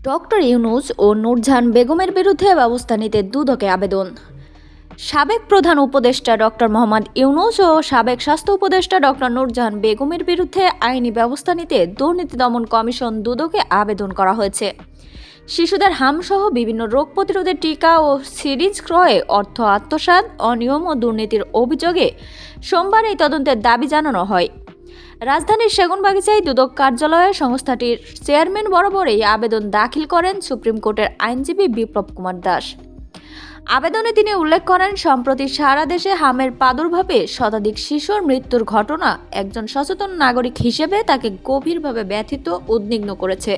Doctor Yunus ও নূরজাহান বেগমের বিরুদ্ধে ব্যবস্থা নিতে দুদকে আবেদন। সাবেক প্রধান উপদেষ্টা ডক্টর মোহাম্মদ ইউনূস ও সাবেক স্বাস্থ্য উপদেষ্টা ডক্টর নূরজাহান বেগমের বিরুদ্ধে আইনি ব্যবস্থা নিতে দুর্নীতি দমন কমিশন দুদকে আবেদন করা হয়েছে। শিশুদের হামসহ বিভিন্ন রোগ প্রতিরোধের টিকা ও সিরিঞ্জ ক্রয়ে অর্থ আত্মসাৎ, অনিয়ম ও দুর্নীতির অভিযোগে সোমবার এই তদন্তের দাবি জানানো হয়। রাজধানীর সেগুনবাগিচায় দুদক কার্যালয়ে সংস্থাটির চেয়ারম্যান বরাবর এই আবেদন দাখিল করেন সুপ্রিম কোর্টের আইনজীবী বিপ্লব কুমার দাস। আবেদনে তিনি উল্লেখ করেন, সম্প্রতি সারা দেশে হামের প্রাদুর্ভাবে শতাধিক শিশুর মৃত্যুর ঘটনা একজন সচেতন নাগরিক হিসেবে তাকে গভীরভাবে ব্যথিত উদ্বিগ্ন করেছে।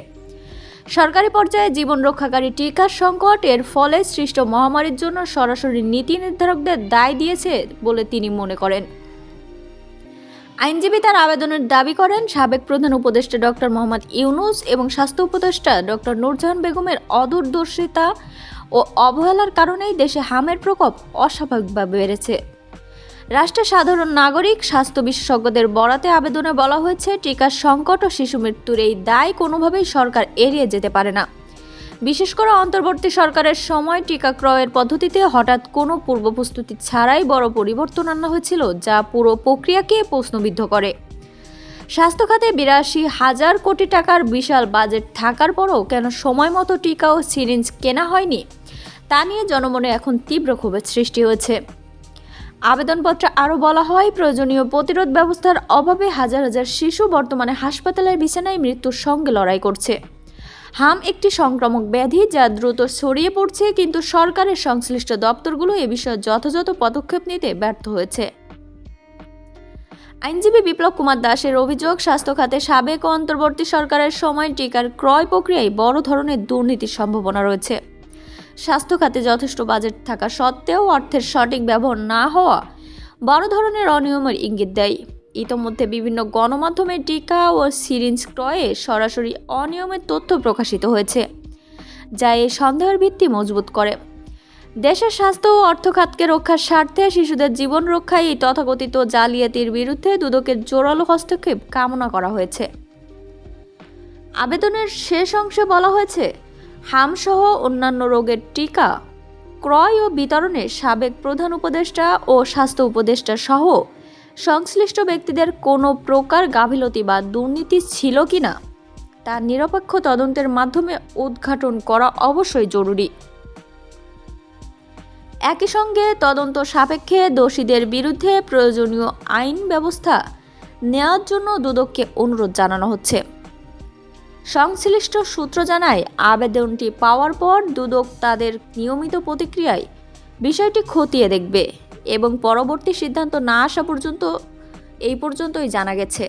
সরকারি পর্যায়ে জীবন রক্ষাকারী টিকার সংকট এর ফলে সৃষ্ট মহামারীর জন্য সরাসরি নীতি নির্ধারকদের দায় দিয়েছে বলে তিনি মনে করেন। আইনজীবী তার আবেদনের দাবি করেন, সাবেক প্রধান উপদেষ্টা ডক্টর মোহাম্মদ ইউনূস এবং স্বাস্থ্য উপদেষ্টা ডক্টর নূরজাহান বেগমের অদূরদর্শিতা ও অবহেলার কারণেই দেশে হামের প্রকোপ অস্বাভাবিকভাবে বেড়েছে। রাষ্ট্রের সাধারণ নাগরিক স্বাস্থ্য বিশেষজ্ঞদের বরাতে আবেদনে বলা হয়েছে, টিকার সংকট ও শিশু মৃত্যুর এই দায় কোনোভাবেই সরকার এড়িয়ে যেতে পারে না। বিশেষ করে অন্তর্বর্তী সরকারের সময় টিকা ক্রয়ের পদ্ধতিতে হঠাৎ কোনো পূর্ব প্রস্তুতি ছাড়াই বড় পরিবর্তন আনা হয়েছিল, যা পুরো প্রক্রিয়াকে প্রশ্নবিদ্ধ করে। স্বাস্থ্য খাতে ৮২,০০০ কোটি টাকার বিশাল বাজেট থাকার পরও কেন সময় মতো টিকা ও সিরিঞ্জ কেনা হয়নি তা নিয়ে জনমনে এখন তীব্র ক্ষোভের সৃষ্টি হয়েছে। আবেদনপত্রে আরও বলা হয়, প্রয়োজনীয় প্রতিরোধ ব্যবস্থার অভাবে হাজার হাজার শিশু বর্তমানে হাসপাতালের বিছানায় মৃত্যুর সঙ্গে লড়াই করছে। হাম একটি সংক্রামক ব্যাধি যা দ্রুত ছড়িয়ে পড়ছে, কিন্তু সরকারের সংশ্লিষ্ট দপ্তরগুলো এ বিষয়ে যথাযথ পদক্ষেপ নিতে ব্যর্থ হয়েছে। আইনজীবী বিপ্লব কুমার দাসের অভিযোগ, স্বাস্থ্য খাতে সাবেক ও অন্তর্বর্তী সরকারের সময় টিকার ক্রয় প্রক্রিয়ায় বড় ধরনের দুর্নীতির সম্ভাবনা রয়েছে। স্বাস্থ্য খাতে যথেষ্ট বাজেট থাকা সত্ত্বেও অর্থের সঠিক ব্যবহার না হওয়া বড় ধরনের অনিয়মের ইঙ্গিত দেয়। ইতোমধ্যে বিভিন্ন গণমাধ্যমে টিকা ও সিরিঞ্জ ক্রয়ে সরাসরি অনিয়মের তথ্য প্রকাশিত হয়েছে, যা এই সন্দেহের ভিত্তি মজবুত করে। দেশের স্বাস্থ্য ও অর্থখাতকে রক্ষার স্বার্থে শিশুদের জীবন রক্ষায় এই তথাকথিত জালিয়াতির বিরুদ্ধে দুদকের জোরালো হস্তক্ষেপ কামনা করা হয়েছে। আবেদনের শেষ অংশে বলা হয়েছে, হামসহ অন্যান্য রোগের টিকা ক্রয় ও বিতরণে সাবেক প্রধান উপদেষ্টা ও স্বাস্থ্য উপদেষ্টা সহ সংশ্লিষ্ট ব্যক্তিদের কোনো প্রকার গাফিলতি বা দুর্নীতি ছিল কিনা তা নিরপেক্ষ তদন্তের মাধ্যমে উদ্ঘাটন করা অবশ্যই জরুরি। একই সঙ্গে তদন্ত সাপেক্ষে দোষীদের বিরুদ্ধে প্রয়োজনীয় আইন ব্যবস্থা নেওয়ার জন্য দুদককে অনুরোধ জানানো হচ্ছে। সংশ্লিষ্ট সূত্র জানায়, আবেদনটি পাওয়ার পর দুদক তাদের নিয়মিত প্রতিক্রিয়ায় বিষয়টি খতিয়ে দেখবে এবং পরবর্তী সিদ্ধান্ত না আসা পর্যন্তই জানা গেছে।